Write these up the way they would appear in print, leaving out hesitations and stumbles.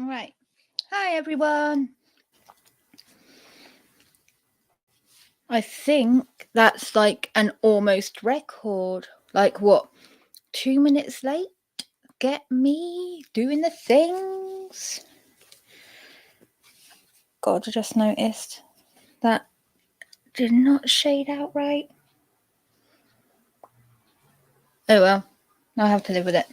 Right. Hi, everyone. I think that's like an almost record. Like what? 2 minutes late? Get me doing the things. God, I just noticed that did not shade out right. Oh well, I'll have to live with it.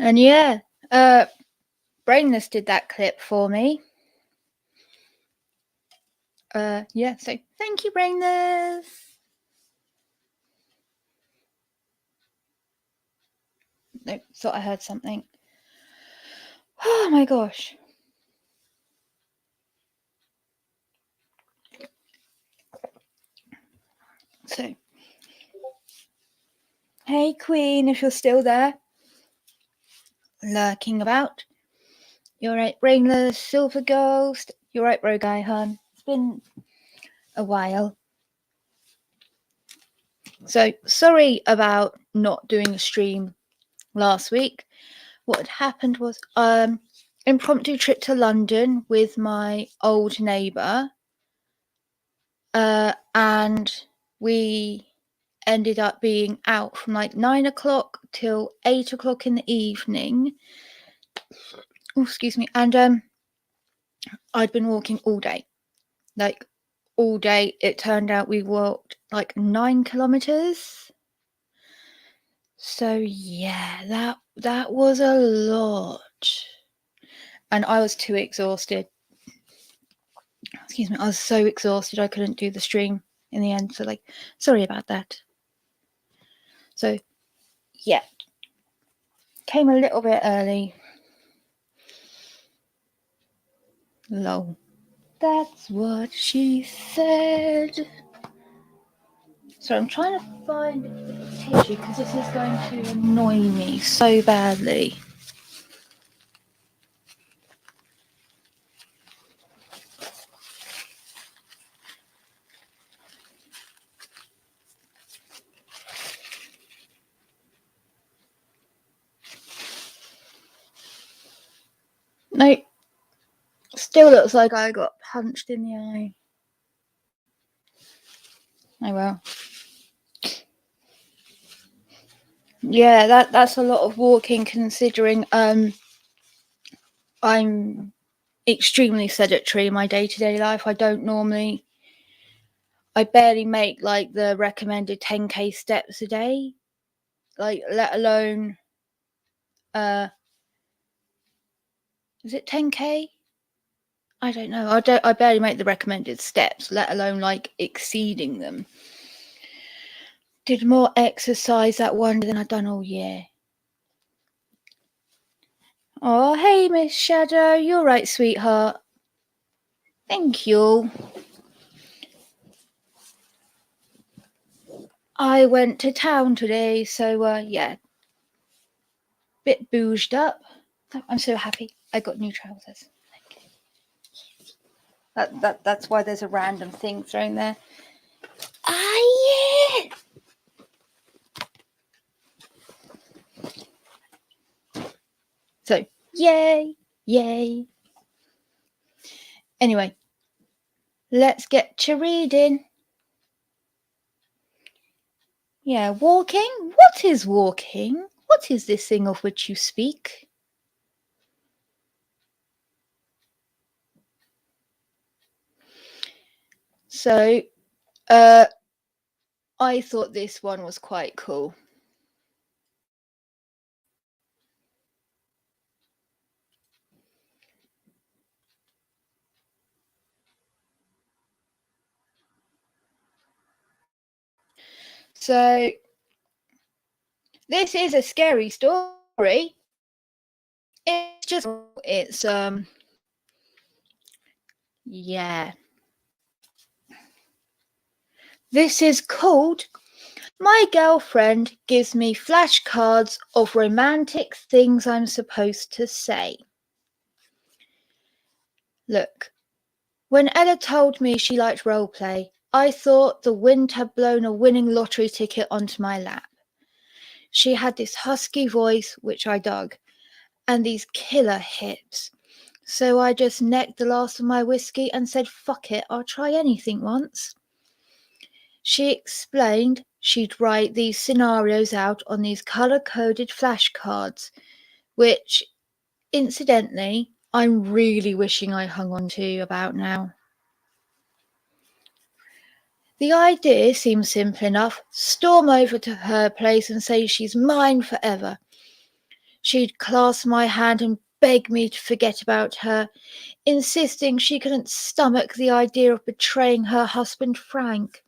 And yeah, Brainless did that clip for me. Yeah, so thank you, Brainless. Nope, thought I heard something. Oh my gosh. So, hey Queen, if you're still there, lurking about. You're right, Brainless, Silver Ghost. You're right, Rogue Eye, hun. It's been a while. So, sorry about not doing a stream last week. What had happened was impromptu trip to London with my old neighbour, and we ended up being out from like 9 o'clock till 8 o'clock in the evening. Oh, excuse me. And I'd been walking all day, like all day. It turned out we walked like 9 kilometers. So yeah, that was a lot, and I was too exhausted. Excuse me, I was so exhausted I couldn't do the stream in the end. So like, sorry about that. So yeah, came a little bit early. Lol. That's what she said. So I'm trying to find a bit of tissue because this is going to annoy me so badly. Nope. Still looks like I got punched in the eye. Oh well. Yeah, that's a lot of walking considering I'm extremely sedentary in my day-to-day life. I barely make like the recommended 10k steps a day, like let alone is it 10k? I don't know. I barely make the recommended steps, let alone like exceeding them. Did more exercise that one day than I've done all year. Oh, hey, Miss Shadow. You're right, sweetheart. Thank you. I went to town today, so yeah. Bit bouged up. I'm so happy. I got new trousers. That's why there's a random thing thrown there. Ah, yeah! So, yay! Yay! Anyway, let's get to reading. Yeah, walking? What is walking? What is this thing of which you speak? So, I thought this one was quite cool. So, this is a scary story. It's yeah. This is called My Girlfriend Gives Me Flashcards of Romantic Things I'm Supposed to Say. Look, when Ella told me she liked roleplay, I thought the wind had blown a winning lottery ticket onto my lap. She had this husky voice, which I dug, and these killer hips. So I just necked the last of my whiskey and said, fuck it, I'll try anything once. She explained she'd write these scenarios out on these colour-coded flashcards, which, incidentally, I'm really wishing I hung on to about now. The idea seemed simple enough. Storm over to her place and say she's mine forever. She'd clasp my hand and beg me to forget about her, insisting she couldn't stomach the idea of betraying her husband Frank.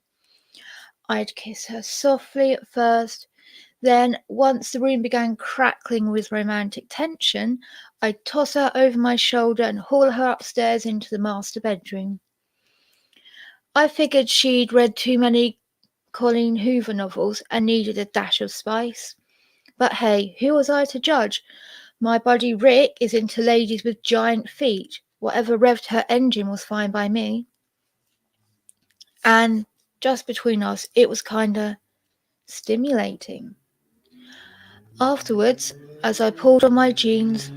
I'd kiss her softly at first, then, once the room began crackling with romantic tension, I'd toss her over my shoulder and haul her upstairs into the master bedroom. I figured she'd read too many Colleen Hoover novels and needed a dash of spice. But hey, who was I to judge? My buddy Rick is into ladies with giant feet. Whatever revved her engine was fine by me. And just between us, it was kinda stimulating. Afterwards, as I pulled on my jeans,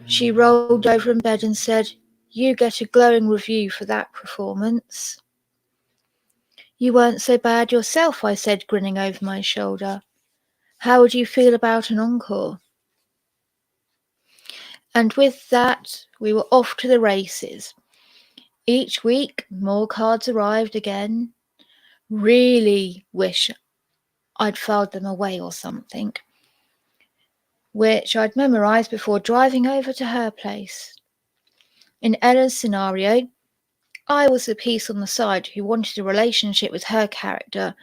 she rolled over in bed and said, "You get a glowing review for that performance." "You weren't so bad yourself," I said, grinning over my shoulder. "How would you feel about an encore?" And with that, we were off to the races. Each week, more cards arrived again. Really wish I'd filed them away or something, which I'd memorised before driving over to her place. In Ella's scenario, I was the piece on the side who wanted a relationship with her character,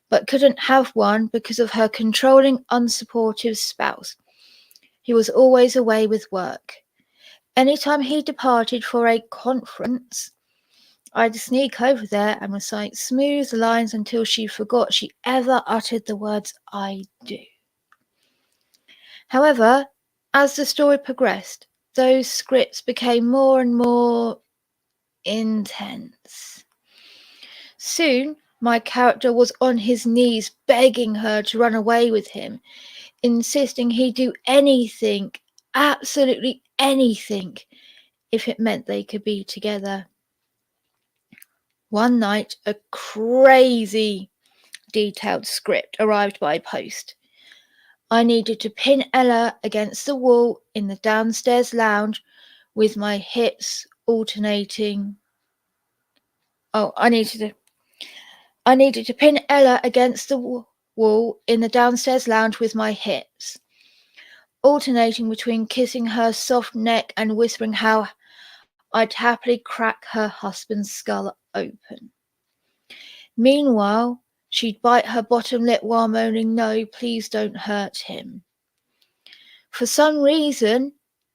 but couldn't have one because of her controlling, unsupportive spouse, who was always away with work. Anytime he departed for a conference, I'd sneak over there and recite smooth lines until she forgot she ever uttered the words "I do." However, as the story progressed, those scripts became more and more intense. Soon, my character was on his knees begging her to run away with him, insisting he'd do anything, absolutely anything, if it meant they could be together. One night, a crazy detailed script arrived by post. I needed to pin Ella against the wall in the downstairs lounge with my hips alternating. I needed to pin Ella against the wall in the downstairs lounge with my hips, alternating between kissing her soft neck and whispering how I'd happily crack her husband's skull open. Meanwhile, she'd bite her bottom lip while moaning, "No, please don't hurt him." For some reason,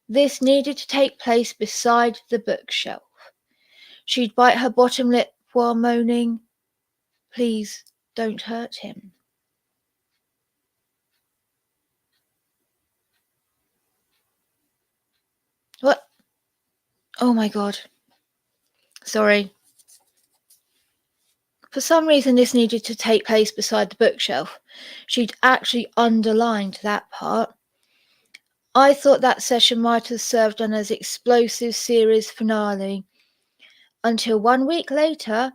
this needed to take place beside the bookshelf. She'd bite her bottom lip while moaning, "Please don't hurt him." What? Oh my god. Sorry. For some reason, this needed to take place beside the bookshelf. She'd actually underlined that part. I thought that session might have served on as explosive series finale, until 1 week later,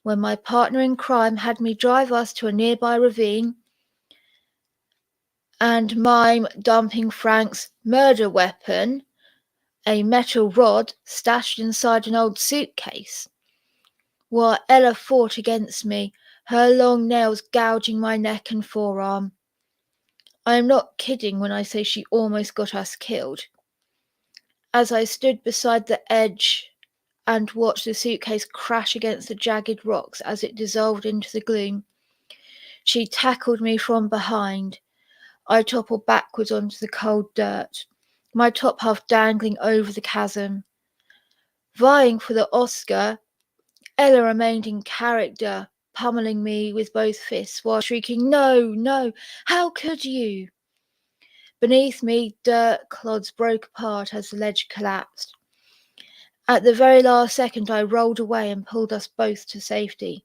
when my partner in crime had me drive us to a nearby ravine and mime dumping Frank's murder weapon, a metal rod stashed inside an old suitcase, while Ella fought against me, her long nails gouging my neck and forearm. I am not kidding when I say she almost got us killed. As I stood beside the edge and watched the suitcase crash against the jagged rocks as it dissolved into the gloom, she tackled me from behind. I toppled backwards onto the cold dirt, my top half dangling over the chasm. Vying for the Oscar, Ella remained in character, pummeling me with both fists while shrieking, "No, no, how could you?" Beneath me, dirt clods broke apart as the ledge collapsed, At the very last second, I rolled away and pulled us both to safety.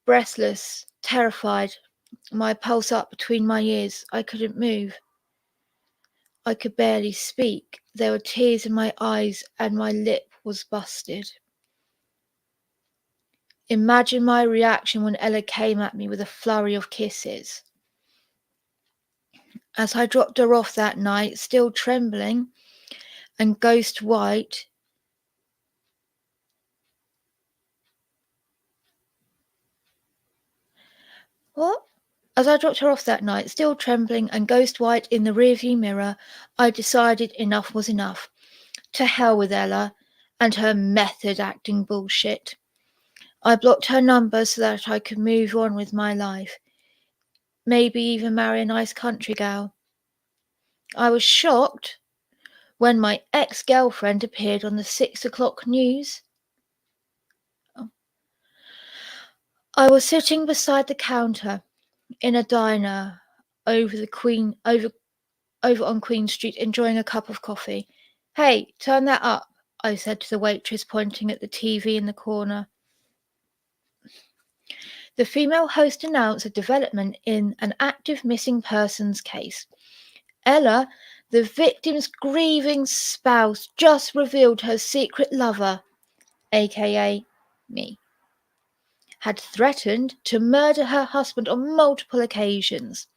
Breathless, terrified, my pulse up between my ears, I couldn't move. I could barely speak. There were tears in my eyes and my lip was busted. Imagine my reaction when Ella came at me with a flurry of kisses. As I dropped her off that night, still trembling and ghost white, what? As I dropped her off that night, still trembling and ghost white in the rearview mirror, I decided enough was enough. To hell with Ella and her method acting bullshit. I blocked her number so that I could move on with my life. Maybe even marry a nice country gal. I was shocked when my ex-girlfriend appeared on the 6 o'clock news. I was sitting beside the counter in a diner over on Queen Street, enjoying a cup of coffee. "Hey, turn that up," I said to the waitress, pointing at the TV in the corner. The female host announced a development in an active missing persons case. Ella, the victim's grieving spouse, just revealed her secret lover, aka me, had threatened to murder her husband on multiple occasions.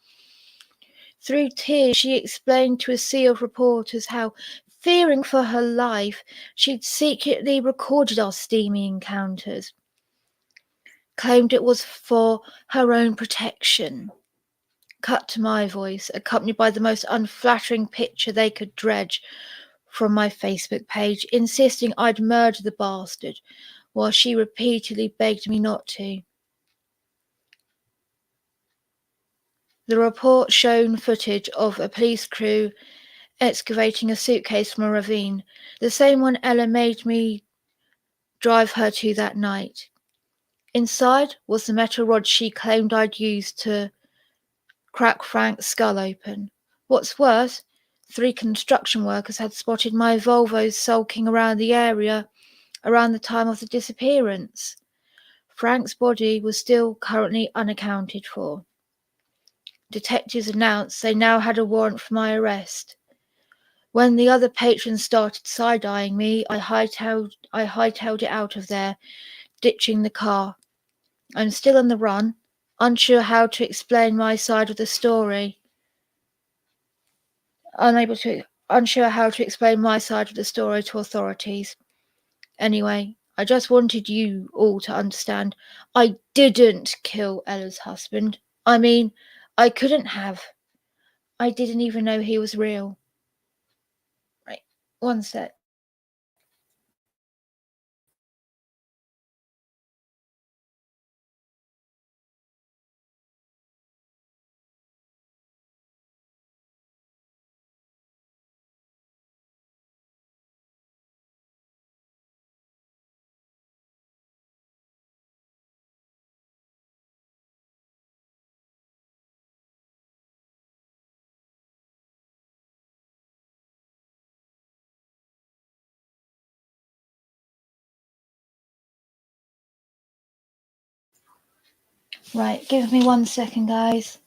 Through tears, she explained to a sea of reporters how, fearing for her life, she'd secretly recorded our steamy encounters, claimed it was for her own protection. Cut to my voice, accompanied by the most unflattering picture they could dredge from my Facebook page, insisting I'd murder the bastard, while she repeatedly begged me not to. The report showed footage of a police crew excavating a suitcase from a ravine, the same one Ella made me drive her to that night. Inside was the metal rod she claimed I'd used to crack Frank's skull open. What's worse, 3 construction workers had spotted my Volvo sulking around the area around the time of the disappearance. Frank's body was still currently unaccounted for. Detectives announced they now had a warrant for my arrest. When the other patrons started side-eyeing me, I hightailed it out of there, ditching the car. I'm still on the run, unsure how to explain my side of the story. Unsure how to explain my side of the story to authorities. Anyway, I just wanted you all to understand I didn't kill Ella's husband. I mean, I couldn't have. I didn't even know he was real. Right, one sec. Right, give me 1 second, guys.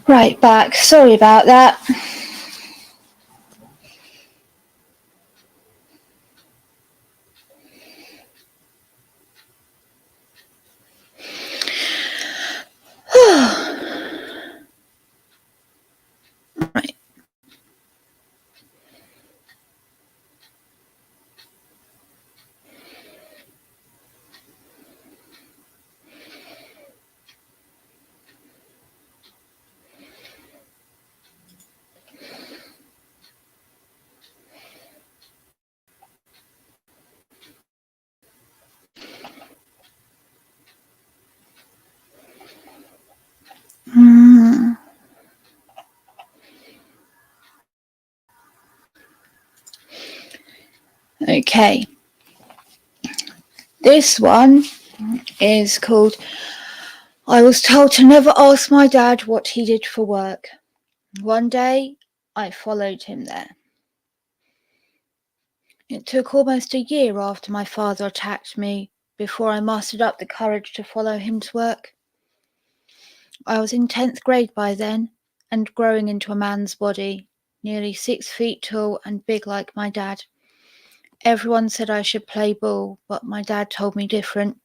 Right, back. Sorry about that. Right. Okay. This one is called I was told to never ask my dad what he did for work. One day, I followed him there. It took almost a year after my father attacked me before I mustered up the courage to follow him to work. I was in 10th grade by then and growing into a man's body, nearly 6 feet tall and big like my dad. Everyone said I should play ball, but my dad told me different.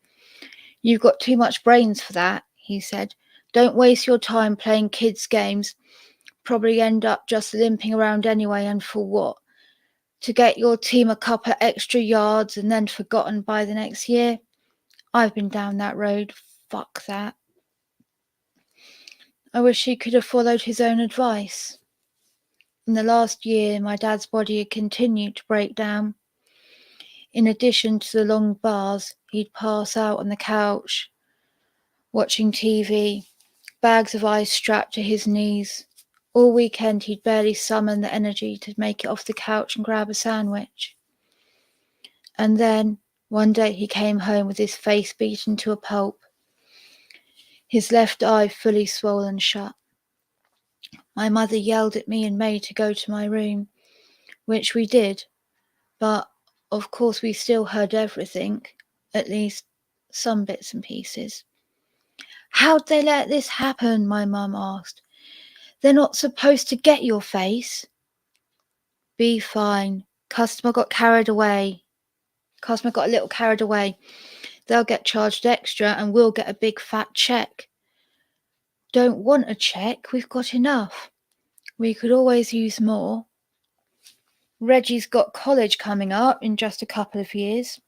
You've got too much brains for that, he said. Don't waste your time playing kids' games. Probably end up just limping around anyway, and for what? To get your team a couple of extra yards and then forgotten by the next year? I've been down that road. Fuck that. I wish he could have followed his own advice. In the last year, my dad's body had continued to break down. In addition to the long bars, he'd pass out on the couch, watching TV, bags of ice strapped to his knees. All weekend, he'd barely summon the energy to make it off the couch and grab a sandwich. And then, one day, he came home with his face beaten to a pulp, his left eye fully swollen shut. My mother yelled at me and May to go to my room, which we did, but of course we still heard everything, at least some bits and pieces. How'd they let this happen? My mum asked. They're not supposed to get your face. Be fine. Customer got a little carried away. They'll get charged extra and we'll get a big fat check. Don't want a check, we've got enough. We could always use more. Reggie's got college coming up in just a couple of years.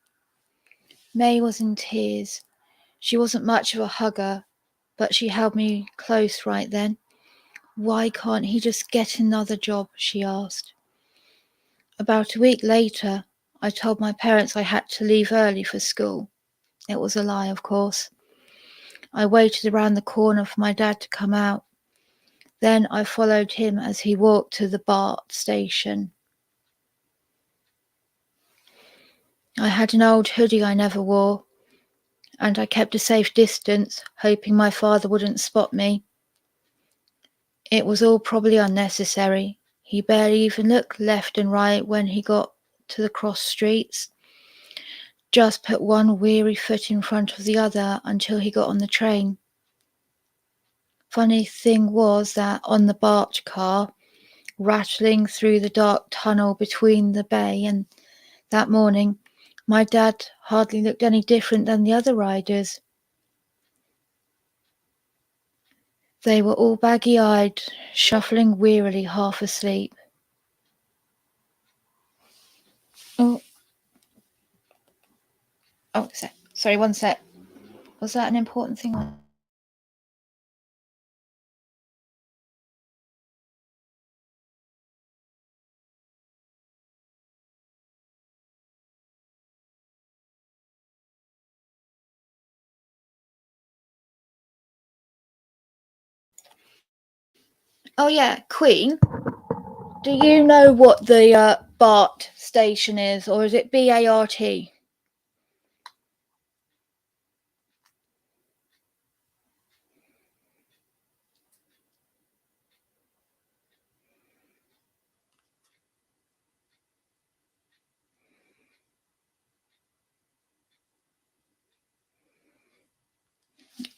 May was in tears. She wasn't much of a hugger, but she held me close right then. Why can't he just get another job? She asked. About a week later, I told my parents I had to leave early for school. It was a lie, of course. I waited around the corner for my dad to come out. Then I followed him as he walked to the BART station. I had an old hoodie I never wore, and I kept a safe distance, hoping my father wouldn't spot me. It was all probably unnecessary. He barely even looked left and right when he got to the cross streets. Just put one weary foot in front of the other until he got on the train. Funny thing was that on the BART car, rattling through the dark tunnel between the bay, and that morning, my dad hardly looked any different than the other riders. They were all baggy-eyed, shuffling wearily, half asleep. Oh, sorry, one sec. Was that an important thing? Oh yeah, Queen. Do you know what the BART station is, or is it BART?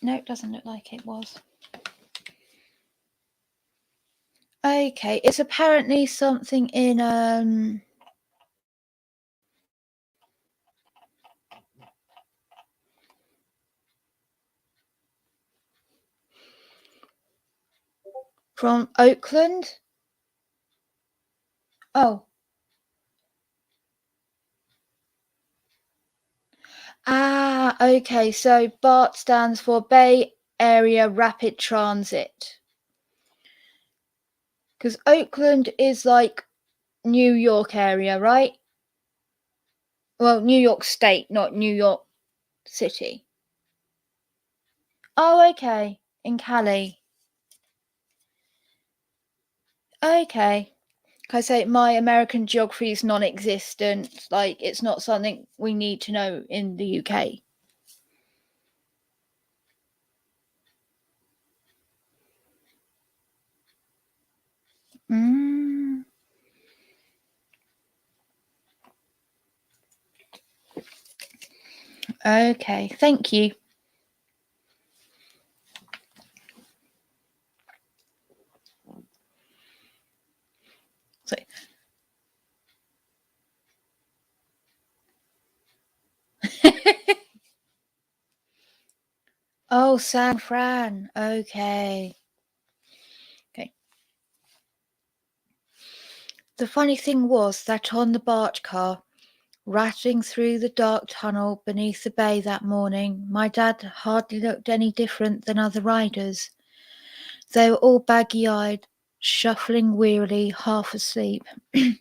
No, it doesn't look like it was. Okay, it's apparently something in from Oakland. Oh. Okay. So BART stands for Bay Area Rapid Transit. Because Oakland is like New York area, right? Well, New York State, not New York City. Oh, okay. In Cali. Okay. I say my American geography is non-existent. Like, it's not something we need to know in the UK. Mm. Okay, thank you. So, oh, San Fran. Okay. Okay. The funny thing was that on the BART car, rattling through the dark tunnel beneath the bay that morning, my dad hardly looked any different than other riders. They were all baggy-eyed, shuffling wearily, half asleep. The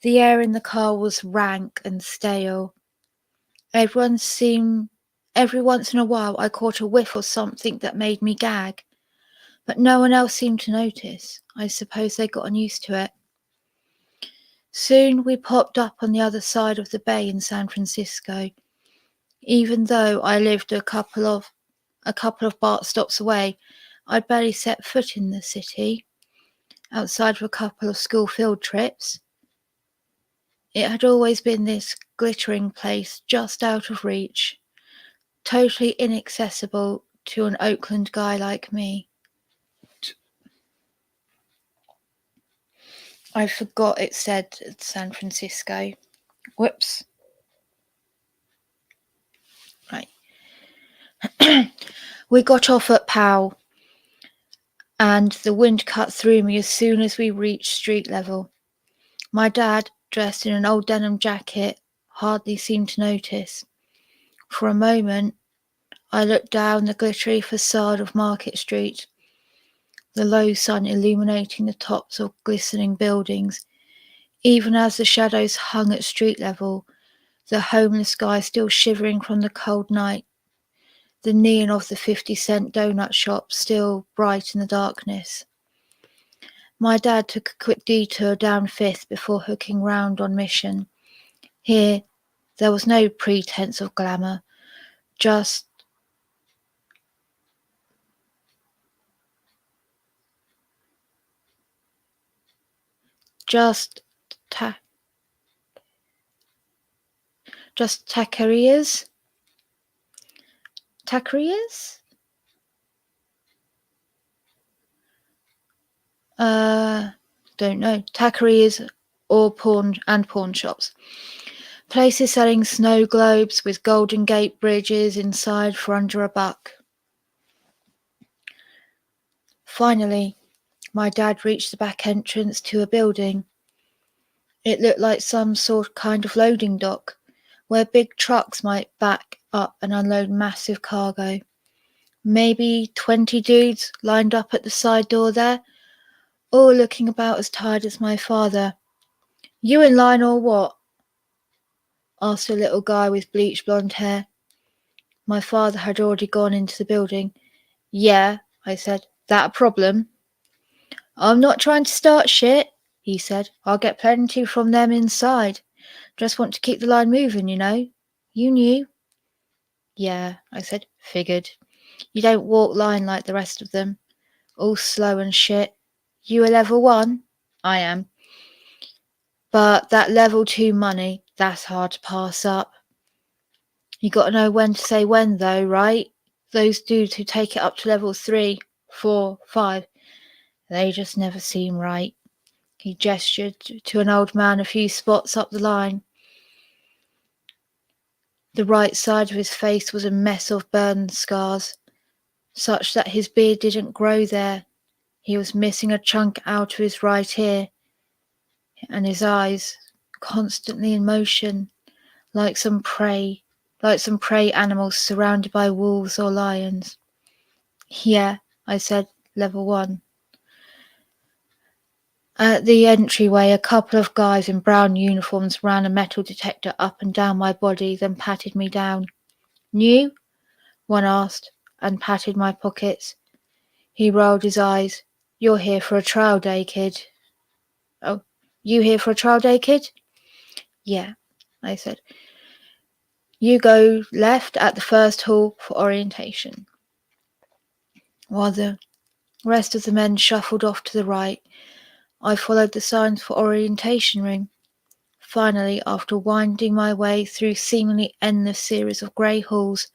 air in the car was rank and stale. Every once in a while I caught a whiff of something that made me gag, but no one else seemed to notice. I suppose they'd gotten used to it. Soon we popped up on the other side of the bay in San Francisco. Even though I lived a couple of BART stops away, I'd barely set foot in the city, outside of a couple of school field trips. It had always been this glittering place just out of reach, totally inaccessible to an Oakland guy like me. I forgot it said San Francisco. Whoops. Right. We got off at Powell, and the wind cut through me as soon as we reached street level. My dad, dressed in an old denim jacket, hardly seemed to notice. For a moment, I looked down the glittery facade of Market Street, the low sun illuminating the tops of glistening buildings. Even as the shadows hung at street level, the homeless guy still shivering from the cold night, the neon of the 50-cent donut shop still bright in the darkness. My dad took a quick detour down Fifth before hooking round on Mission. Here, there was no pretense of glamour, just taquerias. Taquerias? Don't know. Taquerias or pawn shops. Places selling snow globes with Golden Gate bridges inside for under $1. Finally, my dad reached the back entrance to a building. It looked like some kind of loading dock, where big trucks might back up and unload massive cargo. Maybe 20 dudes lined up at the side door there, all looking about as tired as my father. You in line or what? Asked a little guy with bleached blonde hair. My father had already gone into the building. Yeah, I said. That a problem? I'm not trying to start shit, he said. I'll get plenty from them inside. Just want to keep the line moving, you know. You knew. Yeah, I said. Figured. You don't walk line like the rest of them. All slow and shit. You a level 1? I am. But that level 2 money, that's hard to pass up. You gotta know when to say when though, right? Those dudes who take it up to level 3, 4, 5, They just never seem right. He gestured to an old man a few spots up the line. The right side of his face was a mess of burn scars, such that his beard didn't grow there. He was missing a chunk out of his right ear, and his eyes, constantly in motion, like some prey animals surrounded by wolves or lions. Yeah, I said, level 1. At the entryway, a couple of guys in brown uniforms ran a metal detector up and down my body, then patted me down. New? One asked, and patted my pockets. He rolled his eyes. You're here for a trial day, kid. Oh, you here for a trial day, kid? Yeah, I said. You go left at the first hall for orientation. While the rest of the men shuffled off to the right, I followed the signs for orientation room. Finally, after winding my way through seemingly endless series of grey halls,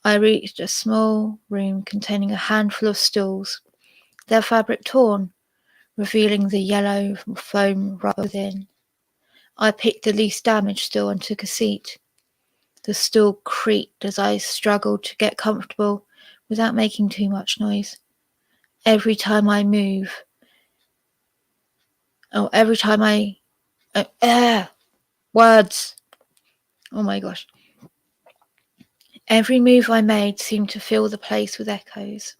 I reached a small room containing a handful of stools, their fabric torn, revealing the yellow foam rug within. I picked the least damaged stool and took a seat. The stool creaked as I struggled to get comfortable without making too much noise. Every time I move, words. Oh my gosh. Every move I made seemed to fill the place with echoes.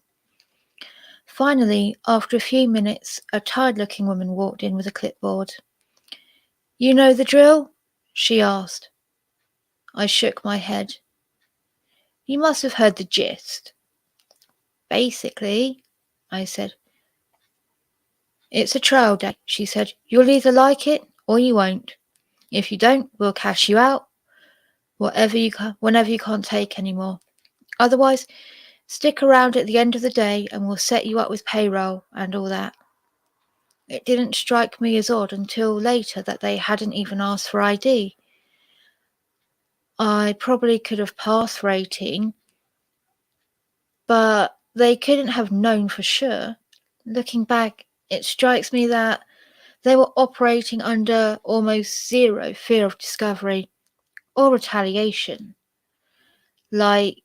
Finally, after a few minutes, a tired-looking woman walked in with a clipboard. You know the drill? She asked. I shook my head. You must have heard the gist. Basically, I said. It's a trial day, she said. You'll either like it or you won't. If you don't, we'll cash you out whenever you can't take any more. Otherwise, stick around at the end of the day and we'll set you up with payroll and all that. It didn't strike me as odd until later that they hadn't even asked for ID. I probably could have passed for 18, but they couldn't have known for sure. Looking back, it strikes me that they were operating under almost zero fear of discovery or retaliation. Like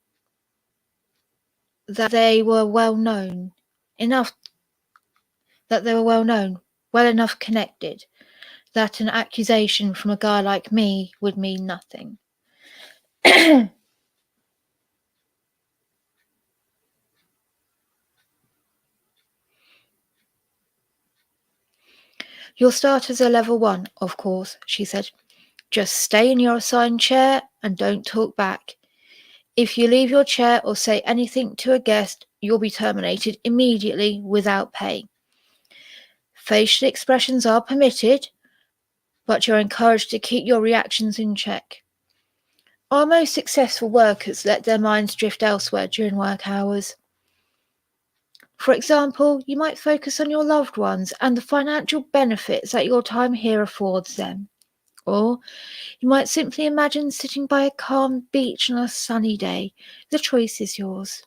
that they were well enough connected, that an accusation from a guy like me would mean nothing. You'll start as a level 1, of course, she said. Just stay in your assigned chair and don't talk back. If you leave your chair or say anything to a guest, you'll be terminated immediately without pay. Facial expressions are permitted, but you're encouraged to keep your reactions in check. Our most successful workers let their minds drift elsewhere during work hours. For example, you might focus on your loved ones and the financial benefits that your time here affords them. Or you might simply imagine sitting by a calm beach on a sunny day. The choice is yours.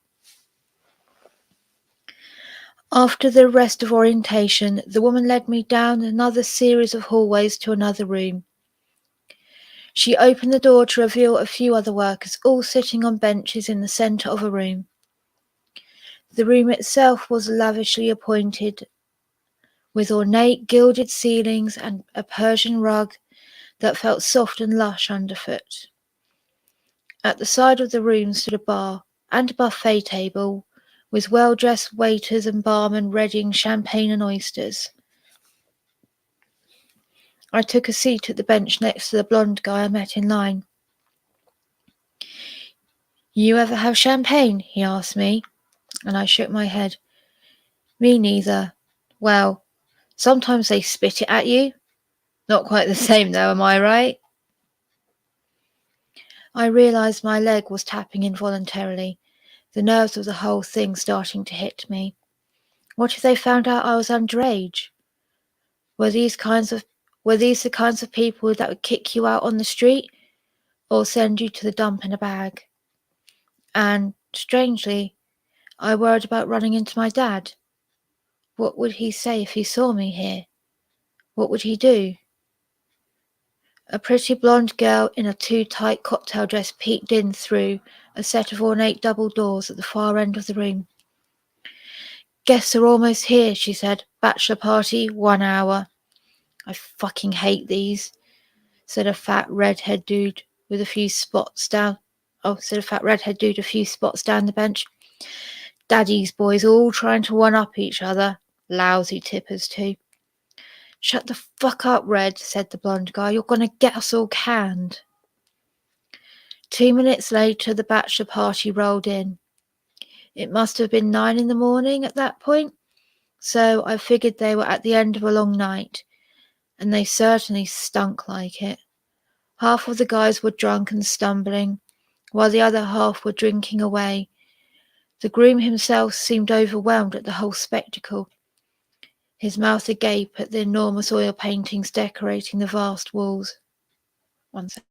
After the rest of orientation, the woman led me down another series of hallways to another room. She opened the door to reveal a few other workers, all sitting on benches in the centre of a room. The room itself was lavishly appointed, with ornate gilded ceilings and a Persian rug that felt soft and lush underfoot. At the side of the room stood a bar and a buffet table, with well-dressed waiters and barmen readying champagne and oysters. I took a seat at the bench next to the blonde guy I met in line. You ever have champagne? He asked me, and I shook my head. Me neither. Well, sometimes they spit it at you. Not quite the same though, am I right? I realised my leg was tapping involuntarily, the nerves of the whole thing starting to hit me. What if they found out I was underage? Were these the kinds of people that would kick you out on the street or send you to the dump in a bag? And, strangely, I worried about running into my dad. What would he say if he saw me here? What would he do? A pretty blonde girl in a too-tight cocktail dress peeked in through a set of ornate double doors at the far end of the room. Guests are almost here, she said. Bachelor party, 1 hour. I fucking hate these, said a fat redhead dude with a few spots down. Said a fat redhead dude a few spots down the bench. Daddy's boys all trying to one-up each other. Lousy tippers too. Shut the fuck up, Red, said the blonde guy. You're gonna get us all canned. 2 minutes later, the bachelor party rolled in. It must have been 9 in the morning at that point, so I figured they were at the end of a long night, and they certainly stunk like it. Half of the guys were drunk and stumbling, while the other half were drinking away. The groom himself seemed overwhelmed at the whole spectacle, his mouth agape at the enormous oil paintings decorating the vast walls. One second.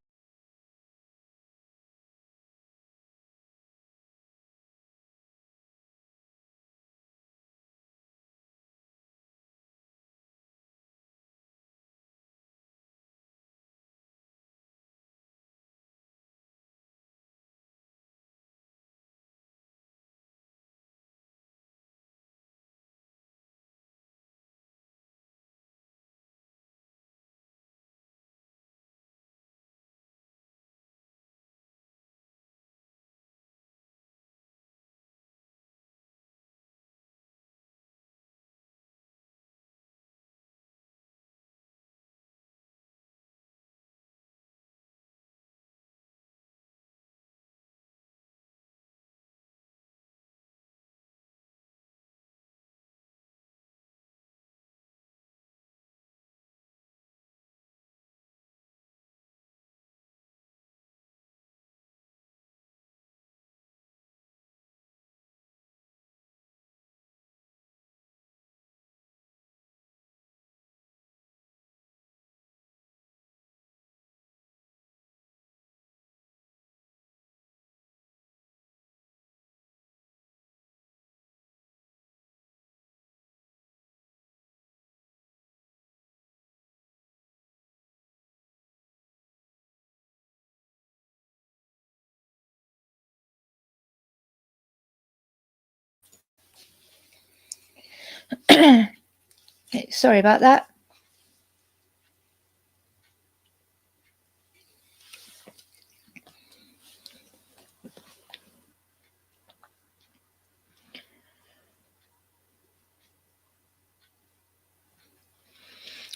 Sorry about that.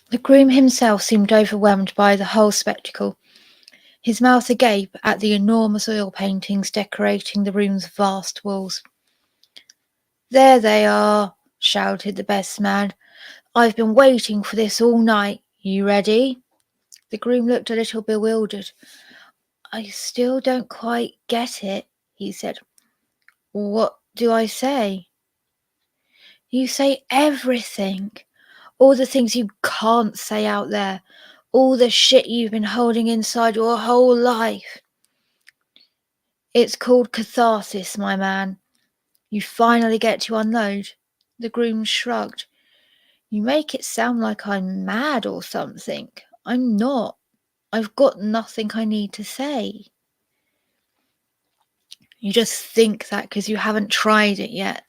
The groom himself seemed overwhelmed by the whole spectacle, his mouth agape at the enormous oil paintings decorating the room's vast walls. There they are, shouted the best man. I've been waiting for this all night. You ready? The groom looked a little bewildered. I still don't quite get it, he said. What do I say? You say everything. All the things you can't say out there. All the shit you've been holding inside your whole life. It's called catharsis, my man. You finally get to unload. The groom shrugged. You make it sound like I'm mad or something. I'm not. I've got nothing I need to say. You just think that because you haven't tried it yet,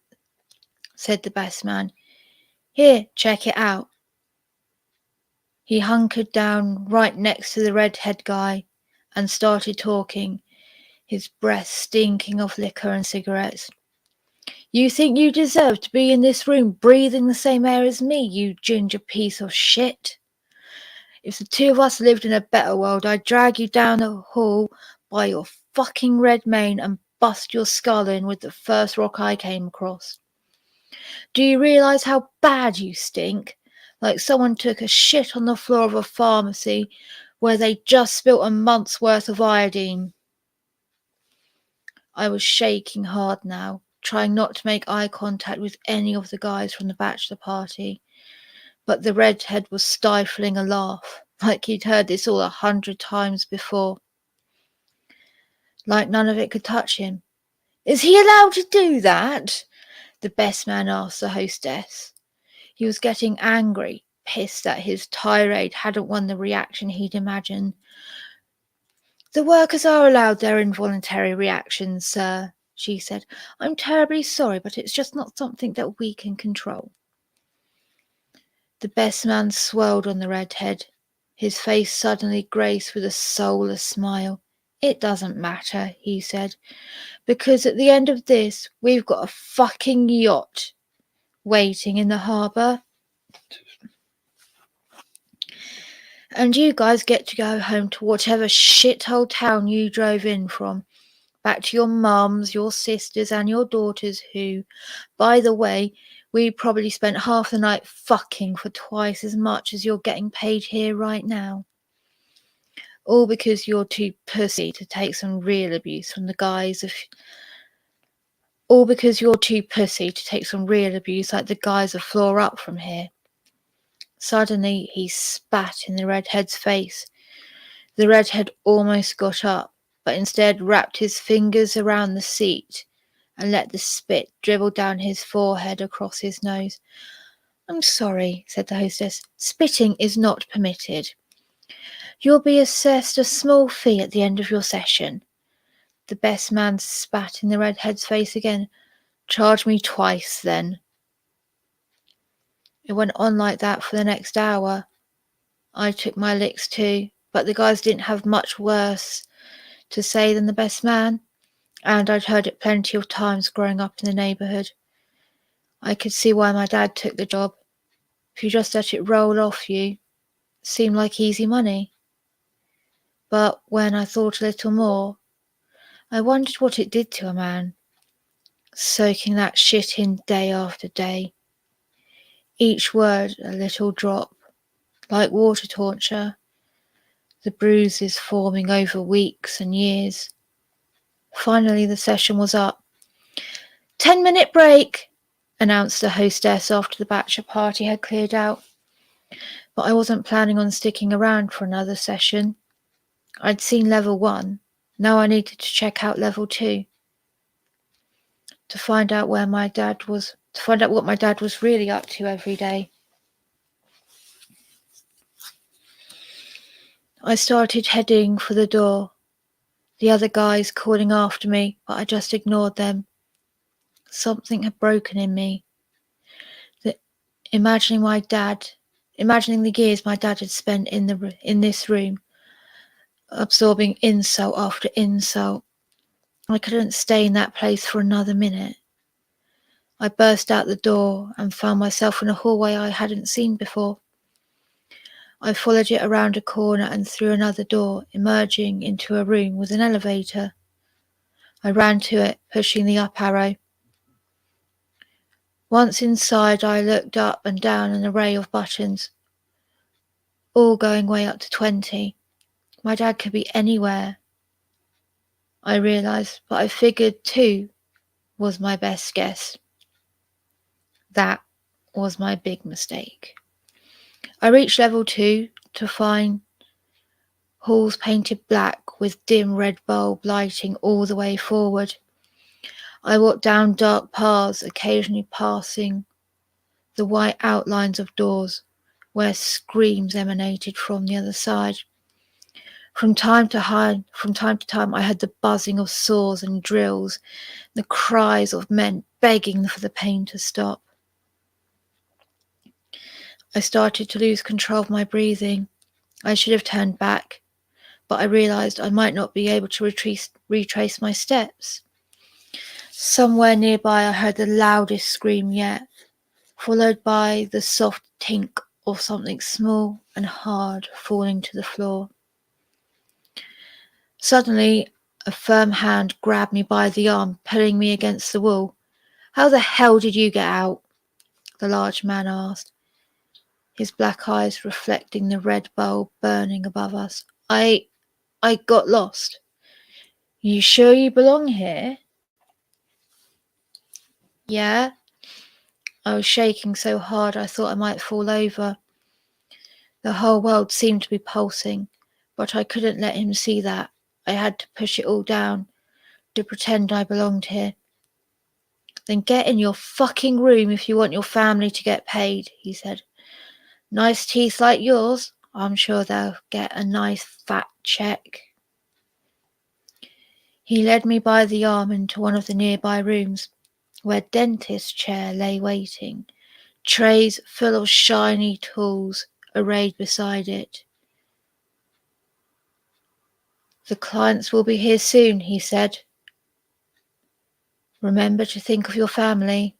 said the best man. Here, check it out. He hunkered down right next to the redhead guy and started talking, his breath stinking of liquor and cigarettes. You think you deserve to be in this room breathing the same air as me, you ginger piece of shit? If the two of us lived in a better world, I'd drag you down the hall by your fucking red mane and bust your skull in with the first rock I came across. Do you realise how bad you stink? Like someone took a shit on the floor of a pharmacy where they just spilt a month's worth of iodine. I was shaking hard now, trying not to make eye contact with any of the guys from the bachelor party. But the redhead was stifling a laugh, like he'd heard this all 100 times before. Like none of it could touch him. Is he allowed to do that? The best man asked the hostess. He was getting angry, pissed that his tirade hadn't won the reaction he'd imagined. "The workers are allowed their involuntary reactions, sir," she said. "I'm terribly sorry, but it's just not something that we can control." The best man swirled on the redhead, his face suddenly graced with a soulless smile. "It doesn't matter," he said, "because at the end of this, we've got a fucking yacht waiting in the harbour. And you guys get to go home to whatever shithole town you drove in from. Back to your mums, your sisters, and your daughters who, by the way, we probably spent half the night fucking for twice as much as you're getting paid here right now. All because you're too pussy to take some real abuse from the guys of... All because you're too pussy to take some real abuse like the guys a floor up from here." Suddenly he spat in the redhead's face. The redhead almost got up, but instead wrapped his fingers around the seat and let the spit dribble down his forehead across his nose. "I'm sorry," said the hostess. "Spitting is not permitted. You'll be assessed a small fee at the end of your session." The best man spat in the redhead's face again. "Charge me twice, then." It went on like that for the next hour. I took my licks too, but the guys didn't have much worse to say than the best man, and I'd heard it plenty of times growing up in the neighbourhood. I could see why my dad took the job. If you just let it roll off you, it seemed like easy money. But when I thought a little more, I wondered what it did to a man, soaking that shit in day after day. Each word a little drop, like water torture, the bruises forming over weeks and years. Finally the session was up. 10-minute break, announced the hostess after the bachelor party had cleared out. But I wasn't planning on sticking around for another session. I'd seen level 1. Now I needed to check out level 2. To find out what my dad was really up to every day. I started heading for the door, the other guys calling after me, but I just ignored them. Something had broken in me. Imagining the years my dad had spent in this room, absorbing insult after insult. I couldn't stay in that place for another minute. I burst out the door and found myself in a hallway I hadn't seen before. I followed it around a corner and through another door, emerging into a room with an elevator. I ran to it, pushing the up arrow. Once inside, I looked up and down an array of buttons, all going way up to 20. My dad could be anywhere, I realised, but I figured 2 was my best guess. That was my big mistake. I reached level 2 to find halls painted black with dim red bulb lighting all the way forward. I walked down dark paths, occasionally passing the white outlines of doors where screams emanated from the other side. From time to time, I heard the buzzing of saws and drills, the cries of men begging for the pain to stop. I started to lose control of my breathing. I should have turned back, but I realised I might not be able to retrace my steps. Somewhere nearby I heard the loudest scream yet, followed by the soft tink of something small and hard falling to the floor. Suddenly, a firm hand grabbed me by the arm, pulling me against the wall. "How the hell did you get out?" the large man asked, his black eyes reflecting the red bulb burning above us. I got lost." "You sure you belong here?" "Yeah." I was shaking so hard I thought I might fall over. The whole world seemed to be pulsing, but I couldn't let him see that. I had to push it all down to pretend I belonged here. Then get in your fucking room if you want your family to get paid, he said. Nice teeth like yours, I'm sure they'll get a nice fat check. He led me by the arm into one of the nearby rooms, where dentist's chair lay waiting, trays full of shiny tools arrayed beside it. The clients will be here soon, he said. Remember to think of your family.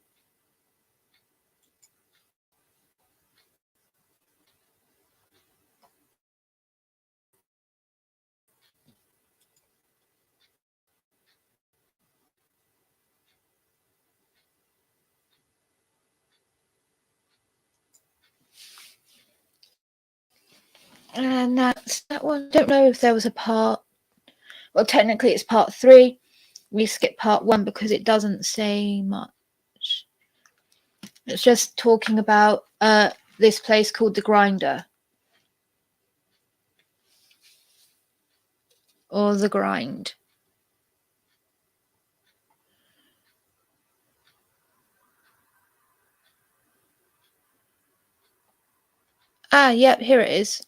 And that's that one. Don't know if there was a part. Well, technically it's part 3. We skipped part 1 because it doesn't say much. It's just talking about this place called the Grinder. Or the Grind. Ah, yep, here it is.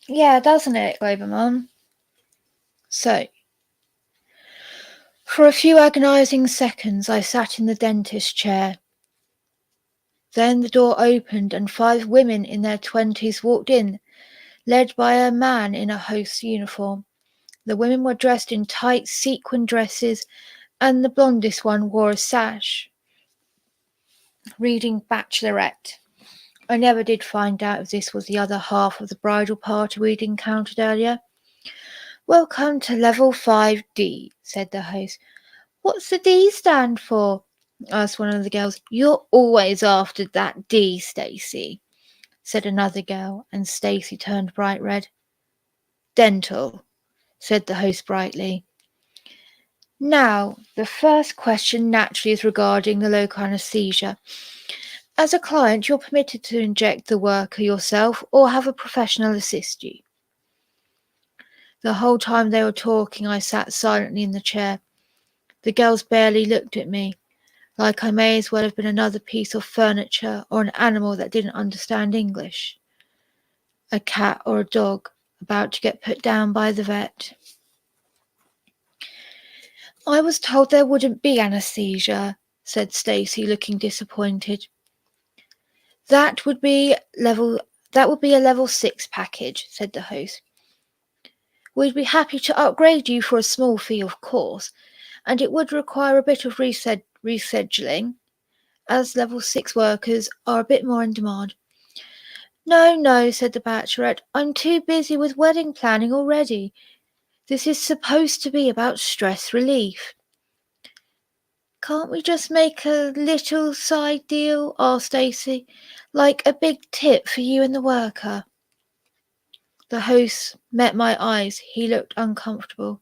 Yeah, doesn't it, Globermon? So, for a few agonising seconds I sat in the dentist's chair. Then the door opened and 5 women in their 20s walked in, led by a man in a host's uniform. The women were dressed in tight sequin dresses, and the blondest one wore a sash, reading Bachelorette. I never did find out if this was the other half of the bridal party we'd encountered earlier. Welcome to level 5D, said the host. What's the D stand for? Asked one of the girls. You're always after that D, Stacy, said another girl, and Stacy turned bright red. Dental, said the host brightly. Now, the first question naturally is regarding the local anaesthesia. As a client, you're permitted to inject the worker yourself or have a professional assist you. The whole time they were talking, I sat silently in the chair. The girls barely looked at me, like I may as well have been another piece of furniture or an animal that didn't understand English. A cat or a dog about to get put down by the vet. I was told there wouldn't be anaesthesia, said Stacy, looking disappointed. That would be a level 6 package, said the host. We'd be happy to upgrade you for a small fee, of course, and it would require a bit of rescheduling, as level 6 workers are a bit more in demand. No, said the Bachelorette. I'm too busy with wedding planning already. This is supposed to be about stress relief. Can't we just make a little side deal? Asked Stacy. Like a big tip for you and the worker. The host met my eyes. He looked uncomfortable.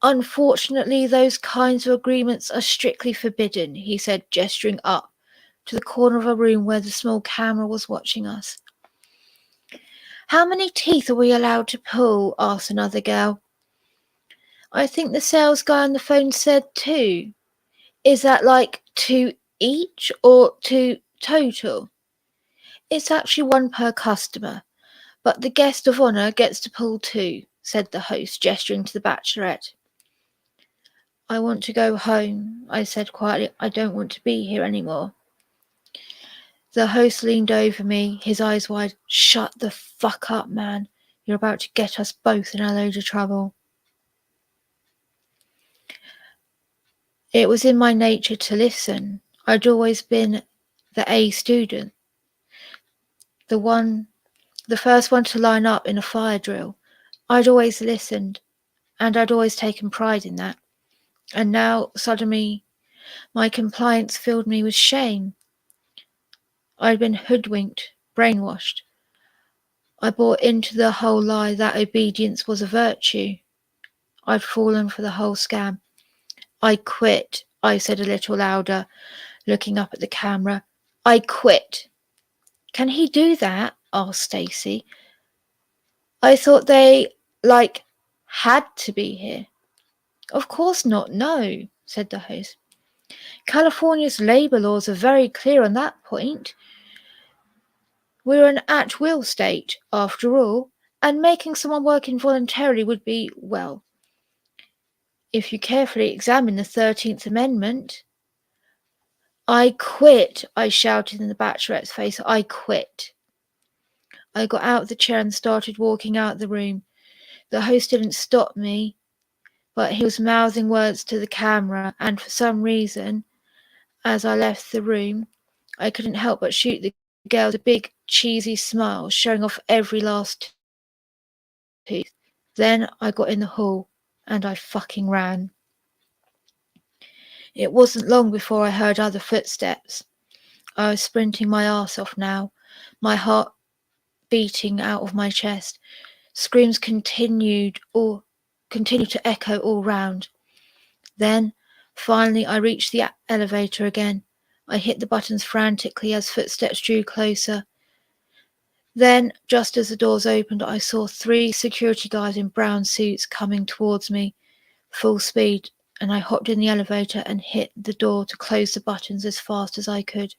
Unfortunately, those kinds of agreements are strictly forbidden, he said, gesturing up to the corner of a room where the small camera was watching us. How many teeth are we allowed to pull? Asked another girl. I think the sales guy on the phone said 2. Is that like 2 each or 2 total? It's actually 1 per customer, but the guest of honour gets to pull 2, said the host, gesturing to the Bachelorette. I want to go home, I said quietly. I don't want to be here anymore. The host leaned over me, his eyes wide. Shut the fuck up, man. You're about to get us both in a load of trouble. It was in my nature to listen. I'd always been the A student, the first one to line up in a fire drill. I'd always listened, and I'd always taken pride in that. And now, suddenly, my compliance filled me with shame. I'd been hoodwinked, brainwashed. I bought into the whole lie that obedience was a virtue. I'd fallen for the whole scam. I quit, I said a little louder, looking up at the camera. I quit. Can he do that? Asked Stacy. I thought they, had to be here. Of course not, no, said the host. California's labor laws are very clear on that point. We're an at-will state, after all, and making someone work involuntarily would be, well, if you carefully examine the 13th Amendment. I quit, I shouted in the bachelorette's face. I quit. I got out of the chair and started walking out the room. The host didn't stop me, but he was mouthing words to the camera, and for some reason, as I left the room, I couldn't help but shoot the girls a big, cheesy smile, showing off every last tooth. Then I got in the hall, and I fucking ran. It wasn't long before I heard other footsteps. I was sprinting my arse off now, my heart beating out of my chest. Screams continued to echo all round. Then, finally, I reached the elevator again. I hit the buttons frantically as footsteps drew closer. Then, just as the doors opened, I saw 3 security guards in brown suits coming towards me, full speed, and I hopped in the elevator and hit the door to close the buttons as fast as I could.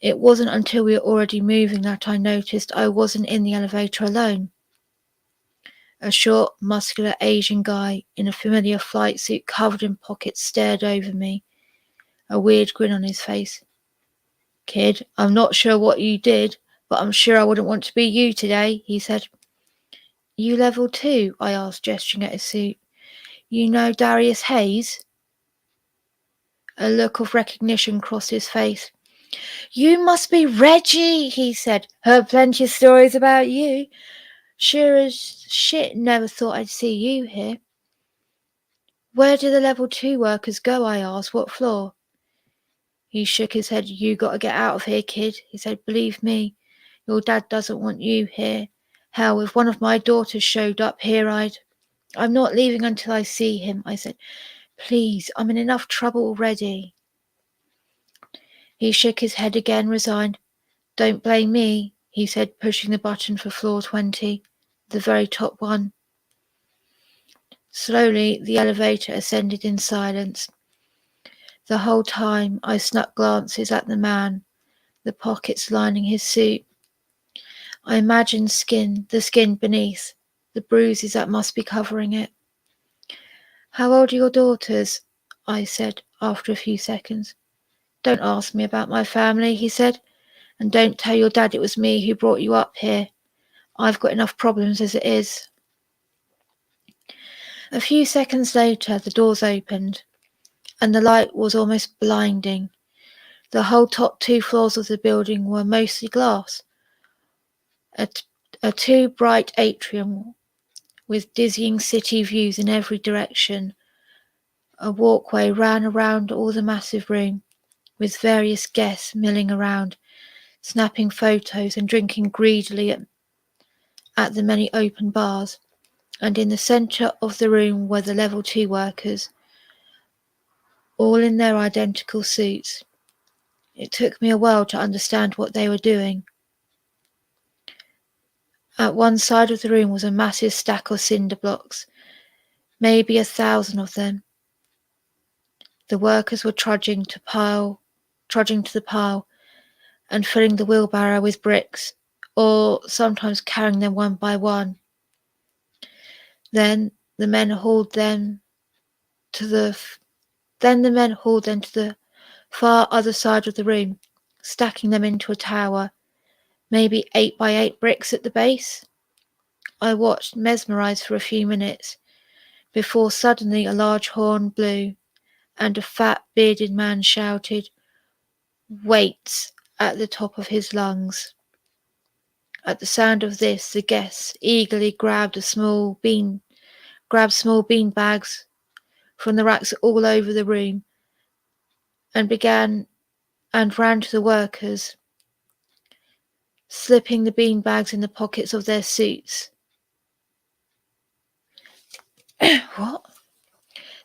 It wasn't until we were already moving that I noticed I wasn't in the elevator alone. A short, muscular Asian guy in a familiar flight suit covered in pockets stared over me, a weird grin on his face. Kid, I'm not sure what you did, but I'm sure I wouldn't want to be you today, he said. You level 2? I asked, gesturing at his suit. You know Darius Hayes? A look of recognition crossed his face. You must be Reggie, he said. Heard plenty of stories about you. Sure as shit never thought I'd see you here. Where do the level 2 workers go, I asked. What floor? He shook his head. You gotta get out of here, kid, he said. Believe me, your dad doesn't want you here. Hell, if one of my daughters showed up here, I'm not leaving until I see him, I said. Please, I'm in enough trouble already. He shook his head again, resigned. Don't blame me, he said, pushing the button for floor 20, the very top one. Slowly, the elevator ascended in silence. The whole time, I snuck glances at the man, the pockets lining his suit. I imagined the skin beneath, the bruises that must be covering it. How old are your daughters? I said, after a few seconds. Don't ask me about my family, he said, and don't tell your dad it was me who brought you up here. I've got enough problems as it is. A few seconds later, the doors opened, and the light was almost blinding. The whole top 2 floors of the building were mostly glass. A too bright atrium with dizzying city views in every direction. A walkway ran around all the massive room, with various guests milling around, snapping photos and drinking greedily at the many open bars. And in the centre of the room were the level 2 workers, all in their identical suits. It took me a while to understand what they were doing. At one side of the room was a massive stack of cinder blocks, maybe 1,000 of them. The workers were trudging to the pile and filling the wheelbarrow with bricks, or sometimes carrying them one by one. Then the men hauled them to the far other side of the room, stacking them into a tower, maybe 8 by 8 bricks at the base. I watched, mesmerized for a few minutes, before suddenly a large horn blew, and a fat, bearded man shouted, "Wait!" at the top of his lungs. At the sound of this, the guests eagerly grabbed small bean bags from the racks all over the room and ran to the workers, slipping the bean bags in the pockets of their suits. What?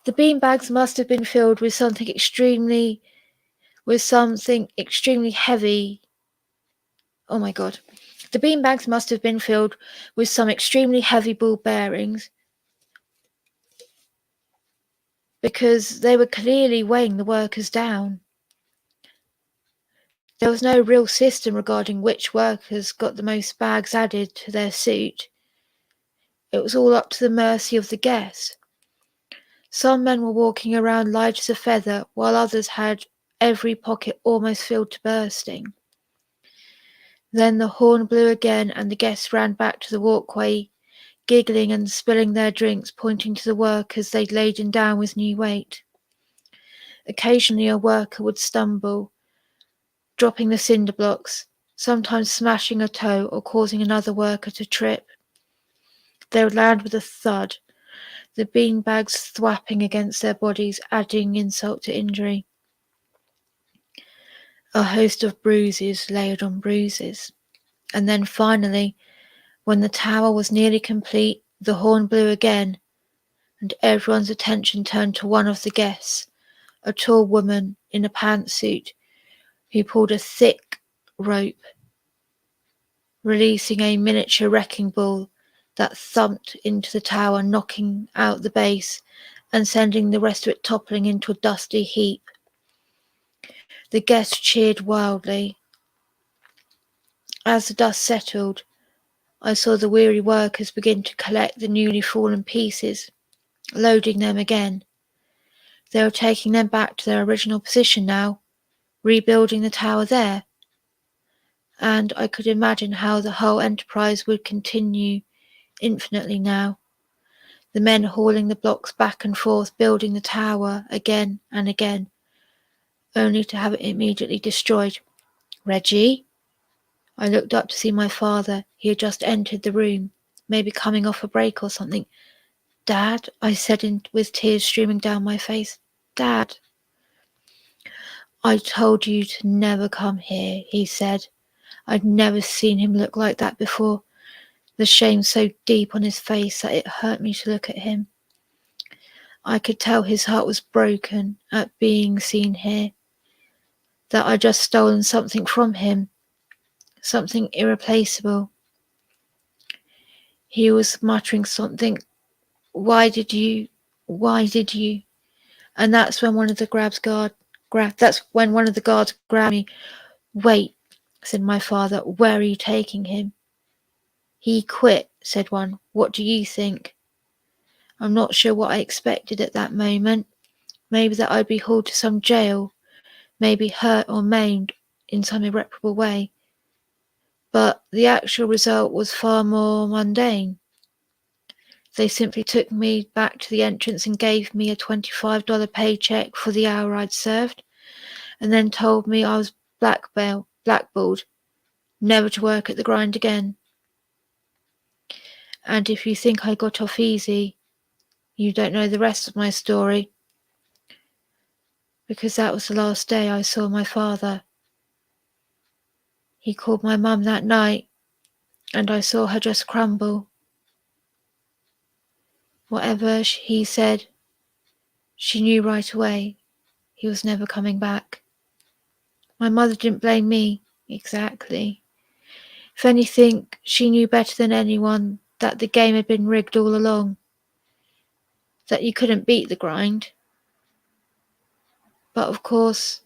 The bean bags must have been filled with something extremely heavy, Oh my god. The beanbags must have been filled with some extremely heavy ball bearings, because they were clearly weighing the workers down. There was no real system regarding which workers got the most bags added to their suit. It was all up to the mercy of the guest. Some men were walking around light as a feather, while others had every pocket almost filled to bursting. Then the horn blew again, and the guests ran back to the walkway, giggling and spilling their drinks, pointing to the workers they'd laden down with new weight. Occasionally a worker would stumble, dropping the cinder blocks, sometimes smashing a toe or causing another worker to trip. They would land with a thud, the beanbags thwapping against their bodies, adding insult to injury. A host of bruises layered on bruises. And then finally, when the tower was nearly complete, the horn blew again, and everyone's attention turned to one of the guests, a tall woman in a pantsuit who pulled a thick rope, releasing a miniature wrecking ball that thumped into the tower, knocking out the base and sending the rest of it toppling into a dusty heap. The guests cheered wildly. As the dust settled, I saw the weary workers begin to collect the newly fallen pieces, loading them again. They were taking them back to their original position now, rebuilding the tower there. And I could imagine how the whole enterprise would continue infinitely now. The men hauling the blocks back and forth, building the tower again and again, only to have it immediately destroyed. Reggie? I looked up to see my father. He had just entered the room, maybe coming off a break or something. Dad, I said with tears streaming down my face. Dad. I told you to never come here, he said. I'd never seen him look like that before, the shame so deep on his face that it hurt me to look at him. I could tell his heart was broken at being seen here, that I'd just stolen something from him, something irreplaceable. He was muttering something, why did you, and that's when one of the guards grabbed me. Wait, said my father, where are you taking him? He quit, said one. What do you think? I'm not sure what I expected at that moment. Maybe that I'd be hauled to some jail, maybe hurt or maimed in some irreparable way. But the actual result was far more mundane. They simply took me back to the entrance and gave me a $25 paycheck for the hour I'd served, and then told me I was blackballed, never to work at the grind again. And if you think I got off easy, you don't know the rest of my story, because that was the last day I saw my father. He called my mum that night, and I saw her just crumble. Whatever he said, she knew right away he was never coming back. My mother didn't blame me, exactly. If anything, she knew better than anyone that the game had been rigged all along, that you couldn't beat the grind. But of course,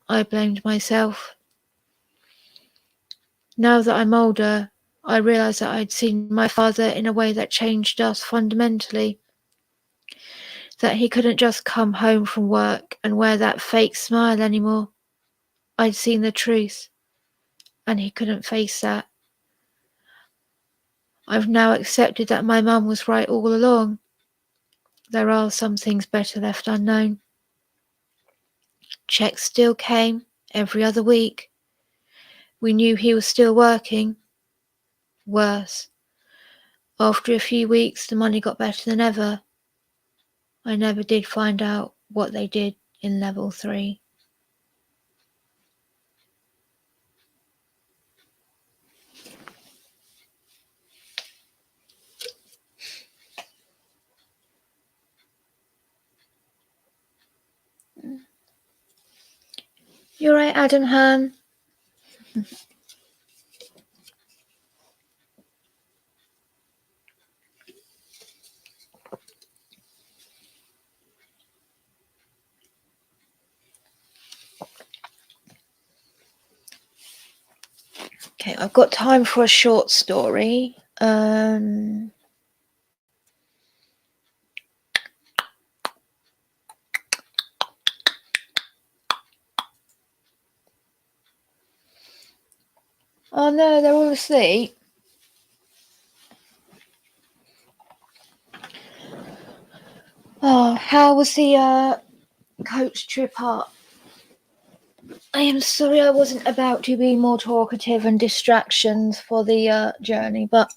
I blamed myself. Now that I'm older, I realise that I'd seen my father in a way that changed us fundamentally. That he couldn't just come home from work and wear that fake smile anymore. I'd seen the truth, and he couldn't face that. I've now accepted that my mum was right all along. There are some things better left unknown. Checks still came every other week. We knew he was still working. Worse. After a few weeks, the money got better than ever. I never did find out what they did in level 3. You're right, Adam Han. Okay, I've got time for a short story. Oh no, they're all asleep. Oh, how was the coach trip up? I am sorry I wasn't about to be more talkative and distractions for the journey, but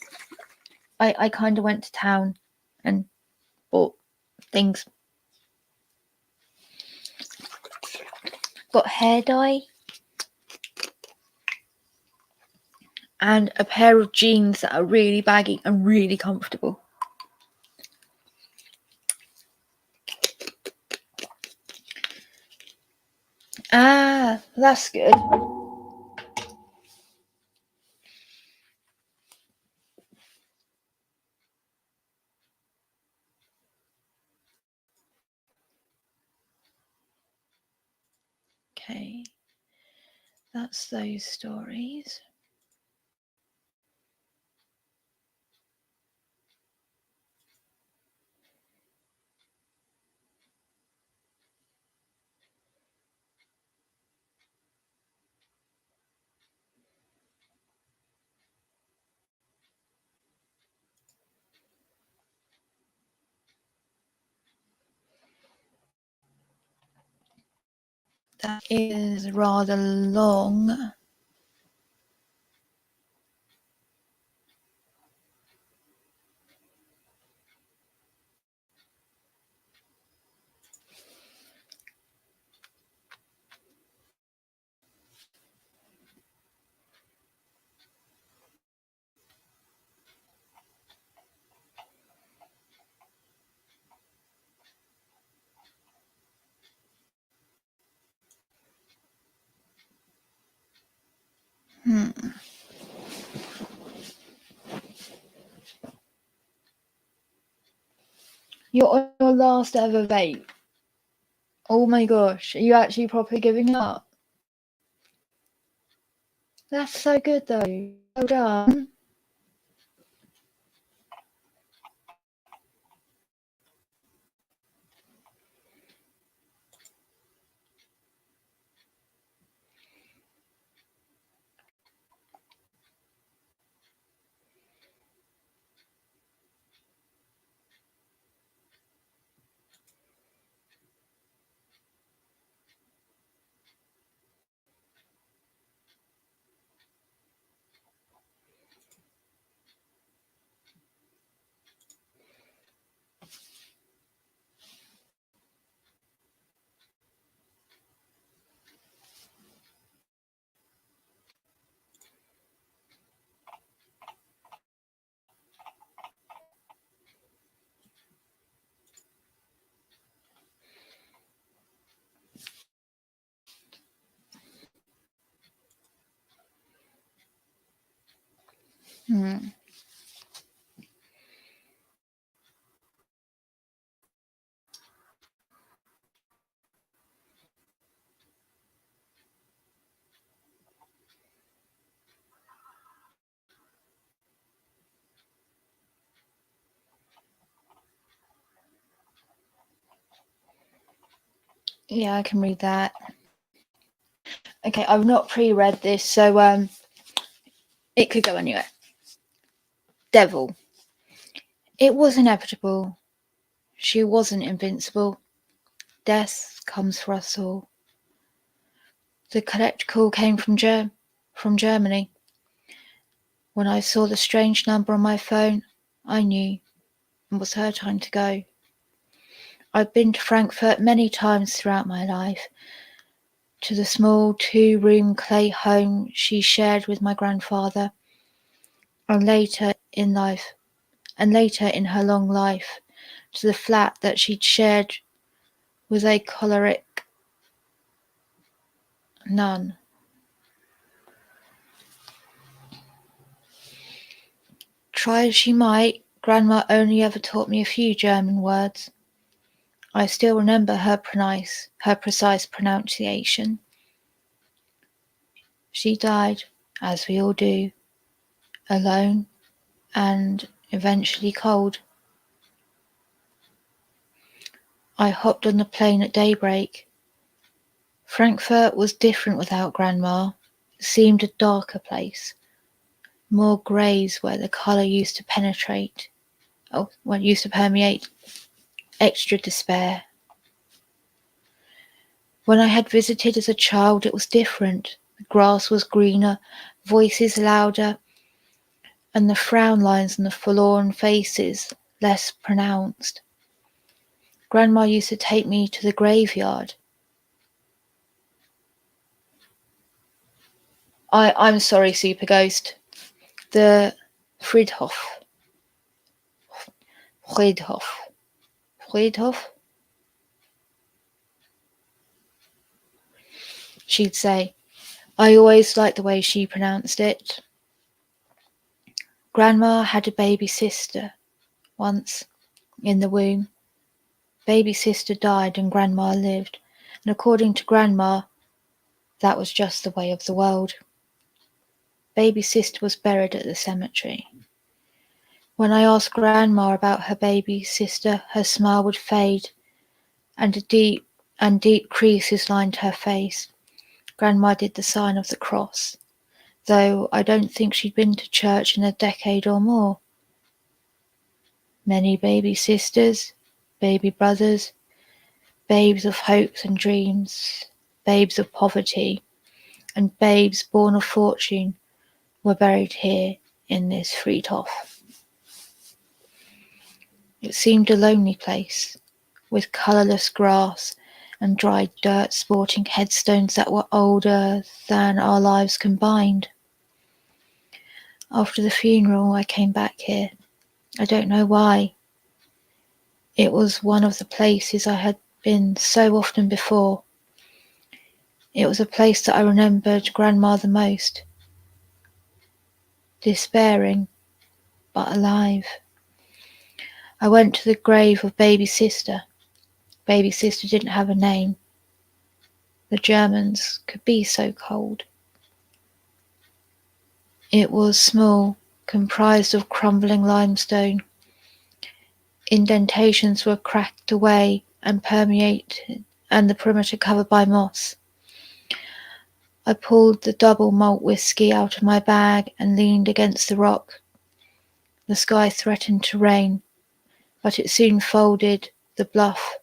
I kind of went to town and bought things. Got hair dye and a pair of jeans that are really baggy and really comfortable. Ah, that's good. Okay, that's those stories. That is rather long. You're on your last ever vape. Oh my gosh, are you actually properly giving up? That's so good though. Well done. Yeah, I can read that. Okay, I've not pre-read this, so it could go anywhere. Devil. It was inevitable. She wasn't invincible. Death comes for us all. The collect call came from Germany. When I saw the strange number on my phone, I knew it was her time to go. I'd been to Frankfurt many times throughout my life, to the small 2-room clay home she shared with my grandfather, and later in her long life, to the flat that she'd shared with a choleric nun. Try as she might, Grandma only ever taught me a few German words. I still remember her precise pronunciation. She died as we all do, alone and eventually cold. I hopped on the plane at daybreak. Frankfurt was different without Grandma. It seemed a darker place. More greys where the colour used to penetrate. Used to permeate. Extra despair. When I had visited as a child, it was different. The grass was greener, voices louder, and the frown lines on the forlorn faces less pronounced. Grandma used to take me to the graveyard. I'm sorry, Super Ghost. The Friedhof. Friedhof. Friedhof? She'd say. I always liked the way she pronounced it. Grandma had a baby sister once in the womb. Baby sister died and Grandma lived, and according to Grandma, that was just the way of the world. Baby sister was buried at the cemetery. When I asked Grandma about her baby sister, her smile would fade, and deep creases lined her face. Grandma did the sign of the cross, though I don't think she'd been to church in a decade or more. Many baby sisters, baby brothers, babes of hopes and dreams, babes of poverty, and babes born of fortune were buried here in this Friedhof. It seemed a lonely place, with colourless grass and dried dirt sporting headstones that were older than our lives combined. After the funeral, I came back here. I don't know why. It was one of the places I had been so often before. It was a place that I remembered Grandma the most. Despairing, but alive. I went to the grave of baby sister. Baby sister didn't have a name. The Germans could be so cold. It was small, comprised of crumbling limestone. Indentations were cracked away and permeated, and the perimeter covered by moss. I pulled the double malt whiskey out of my bag and leaned against the rock. The sky threatened to rain, but it soon folded the bluff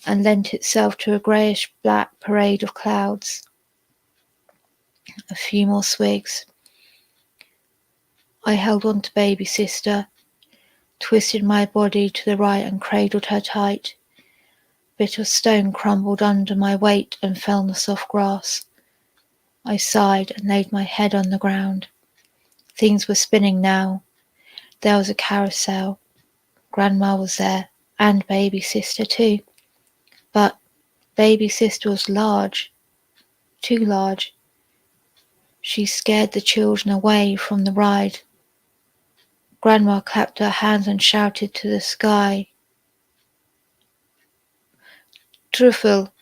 and lent itself to a greyish-black parade of clouds. A few more swigs. I held on to baby sister, twisted my body to the right and cradled her tight. A bit of stone crumbled under my weight and fell on the soft grass. I sighed and laid my head on the ground. Things were spinning now. There was a carousel. Grandma was there, and baby sister too. But baby sister was large, too large. She scared the children away from the ride. Grandma clapped her hands and shouted to the sky. Truffle.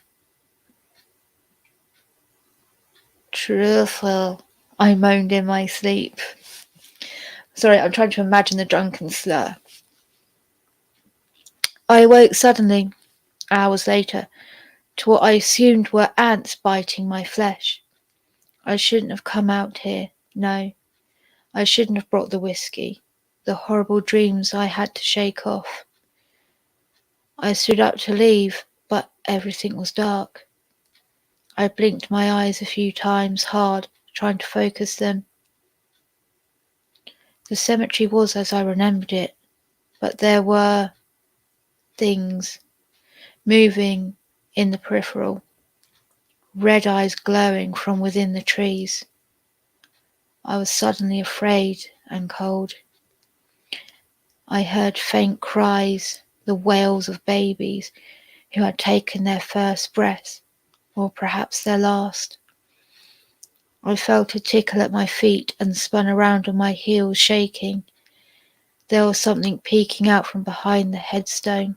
Truffle, I moaned in my sleep. Sorry, I'm trying to imagine the drunken slur. I awoke suddenly, hours later, to what I assumed were ants biting my flesh. I shouldn't have come out here. No, I shouldn't have brought the whiskey. The horrible dreams I had to shake off. I stood up to leave, but everything was dark. I blinked my eyes a few times hard, trying to focus them. The cemetery was as I remembered it, but there were things moving in the peripheral, red eyes glowing from within the trees. I was suddenly afraid and cold. I heard faint cries, the wails of babies who had taken their first breath, or perhaps their last. I felt a tickle at my feet and spun around on my heels, shaking. There was something peeking out from behind the headstone.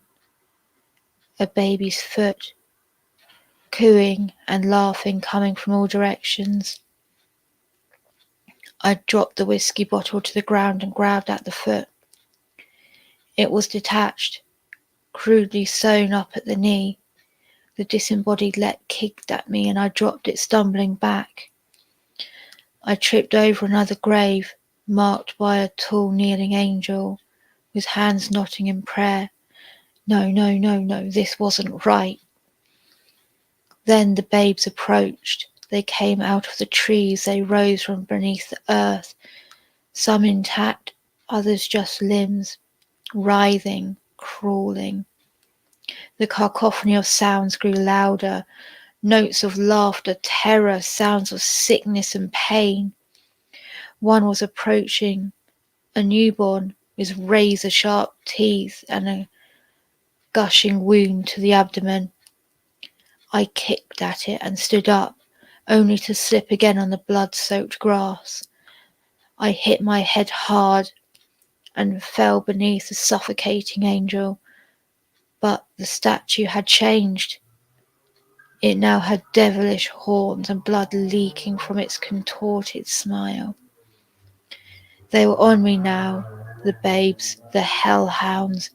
A baby's foot, cooing and laughing, coming from all directions. I dropped the whiskey bottle to the ground and grabbed at the foot. It was detached, crudely sewn up at the knee. The disembodied leg kicked at me and I dropped it, stumbling back. I tripped over another grave, marked by a tall kneeling angel, with hands knotting in prayer. No, this wasn't right. Then the babes approached. They came out of the trees, they rose from beneath the earth, some intact, others just limbs, writhing, crawling. The cacophony of sounds grew louder, notes of laughter, terror, sounds of sickness and pain. One was approaching, a newborn with razor-sharp teeth and a gushing wound to the abdomen. I kicked at it and stood up, only to slip again on the blood-soaked grass. I hit my head hard and fell beneath the suffocating angel. But the statue had changed. It now had devilish horns and blood leaking from its contorted smile. They were on me now, the babes, the hellhounds.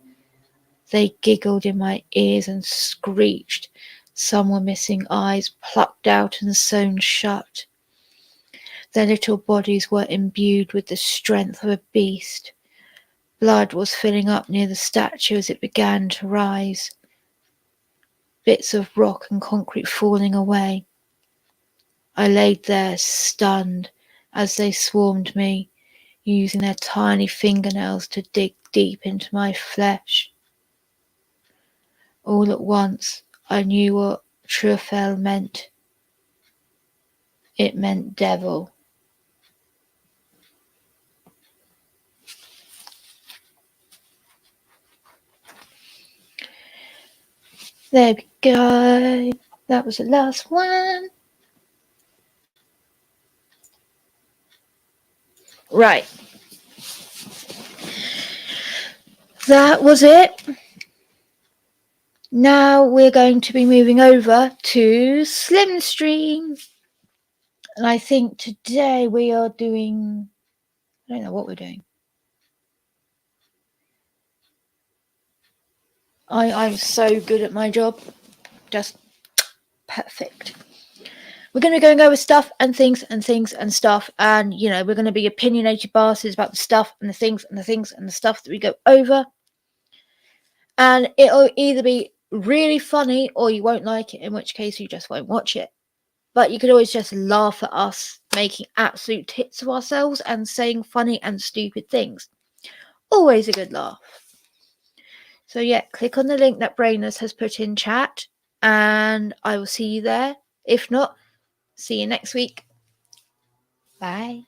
They giggled in my ears and screeched. Some were missing eyes, plucked out and sewn shut. Their little bodies were imbued with the strength of a beast. Blood was filling up near the statue as it began to rise. Bits of rock and concrete falling away. I laid there, stunned, as they swarmed me, using their tiny fingernails to dig deep into my flesh. All at once, I knew what Truffel meant. It meant devil. There we go. That was the last one. Right. That was it. Now we're going to be moving over to Slim Stream. And I think today we are doing... I don't know what we're doing. I'm so good at my job. Just perfect. We're going to be going over stuff and things and stuff. And, you know, we're going to be opinionated bastards about the stuff and the things and the stuff that we go over. And it'll either be really funny or you won't like it, in which case you just won't watch it. But you could always just laugh at us making absolute tits of ourselves and saying funny and stupid things. Always a good laugh. So yeah, click on the link that Brainless has put in chat and I will see you there. If not, see you next week. Bye.